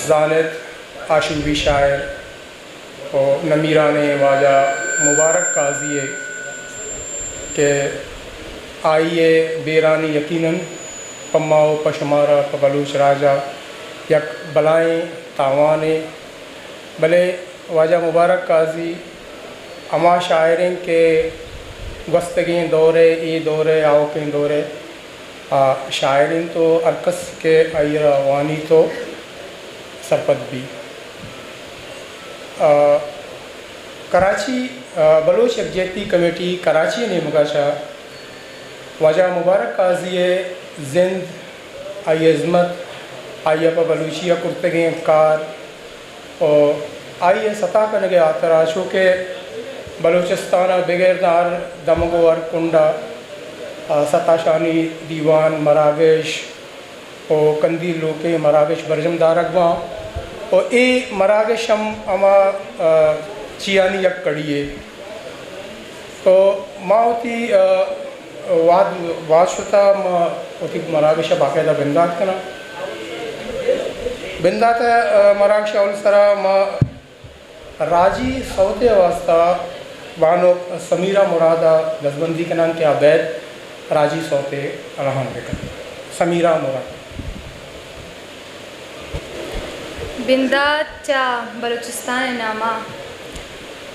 जानिद आशूबी शायर और नमीरा ने वाजा मुबारक काजिए के आइए बेरानी यकीनन पम्माओ पशमारा पबलूच राजा यक बलाएँ तावाने भले वाजा मुबारक काजी अमा शायरें के गस्तगी दौरे ई दौरे आओ के दौरे शायरीन तो अरकस के आयरा वानी तो सरपत भी कराची बलोच यकजहती कमेटी कराची ने मुगाशा वाजा मुबारक काजिए जिंद आई अज़मत आई पर बलूचिया कुर्तगे कार और आई सतह करने के आतराशों के बलूचिस्तान बेगरदार दमगो और कुंडा सताशानी दीवान मरागश और कंदी लोके मरागश बरजमदार अगवा और ए मरागश हम अमा चियानी यक कड़िए तो माँ होती वादशुता होती मरागश बाकायदा बिंदात करना बिंदात मरागश सरा माँ राजी सौते वास्ता वानो समीरा मुरादा दसबंदी के नाम के अवैध राजी सौते रहन बेकर समीरा मुराद बिंदात चा बलूचिस्तान नामा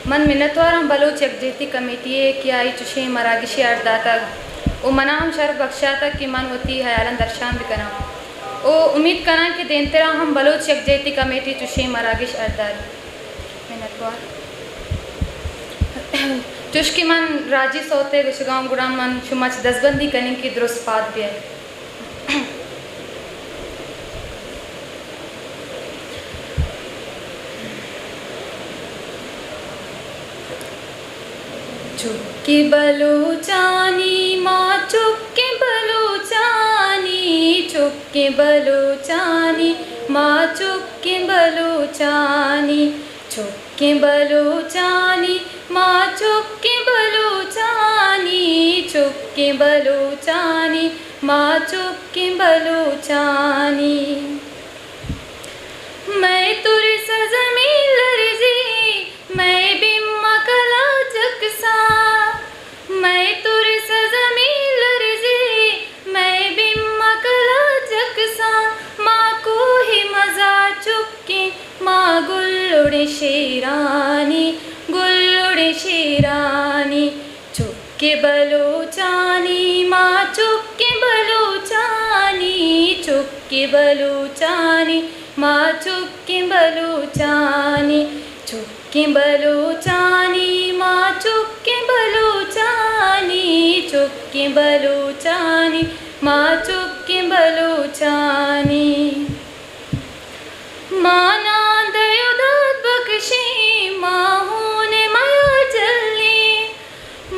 मन मिन्नतवार हम बलोच यकजहती कमेटी की आई चुशे मरागिशी अर्दाता ओ मना हम शर्फ बख्शा तक कि मन होती हयालन दर्शान भी करा ओ उम्मीद करा कि देनतेरा हम बलोच यकजहती कमेटी चुशे मरागिश अर्दार मिन्नतवार चुश्की मन राजी सोते विशगाम गुराम मन शुमच दसबंदी करने की दुरुस्त बात भी है चुक्की बलूचानी माँ चुक्की बलूचानी चुक्की बलूचानी माँ चुक्की बलूचानी चुक्की बलूचानी माँ चुक्की बलूचानी चुक्की बलूचानी माँ चुक्की बलूचानी मैं तुरी सजमीन लरजी मैं बिम्मा कला जकसा मैं तुरी सजमीन लरजी मैं बिम्मा कला जकसा माँ को ही मजा चुक्की माँ गुल्लुड़ी शेरानी चुक्की बलूचानी माँ चुक्की बलूचानी चुक्की बलूचानी माँ चुक्की बलूचानी चुक्की बलूचानी माँ चुक्की बलूचानी चुक्की बलूचानी माँ चुक्की बलूचानी माँ नांदयुदात बख्शी माँ होने माया जल्ली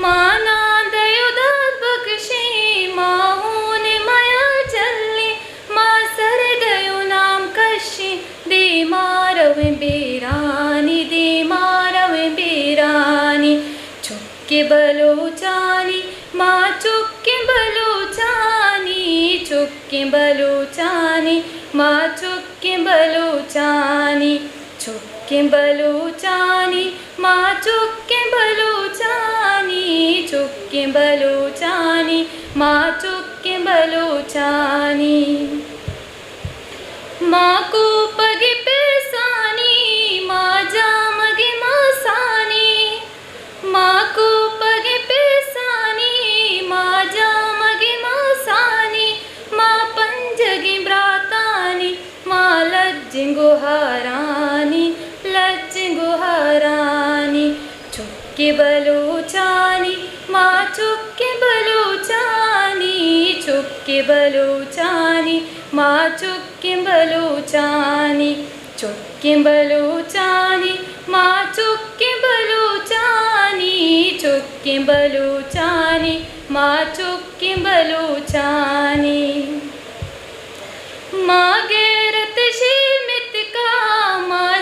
माँ नांदयुदात बख्शी माँ होने माया जल्ली माँ सर गयो नाम कशी दे मारव बेरानी चुक्की बलूचानी माँ चुक्की बलूचानी चुक्की बलूचानी माँ चुक्की बलूचानी चुक्की बलूचानी माँ चुक्की बलूचानी चुक्की बलूचानी माँ चुक्की बलूचानी माँ को पगी पेसानी माँ जामगी मासानी माँ को पगी पेसानी माँ जामगी मासानी माँ पंजगी ब्रातानी माँ लज्जिंगो हारानी चुक्की बलूचानी माँ चुक्की बलूचानी चुक्की बलूचानी माँ चुक्की बलूचानी चुक्की बलूचानी माँ चुक्की बलूचानी चुक्की बलूचानी माँ चुक्की बलूचानी माँ गैरत शीमित का माँ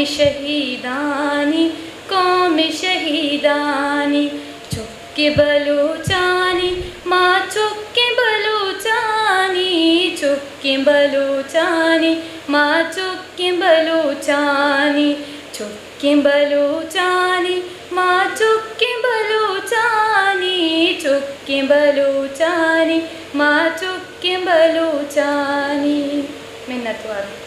शहीदानी कौम शहीदानी चुक्के बलूचानी माँ चुक्के बलूचानी चुक्के बलूचानी माँ चुक्के बलूचानी चुक्के बलूचानी माँ चुक्के बलूचानी चुक्के बलूचानी माँ चुक्के बलूचानी। मिन्नत वाली।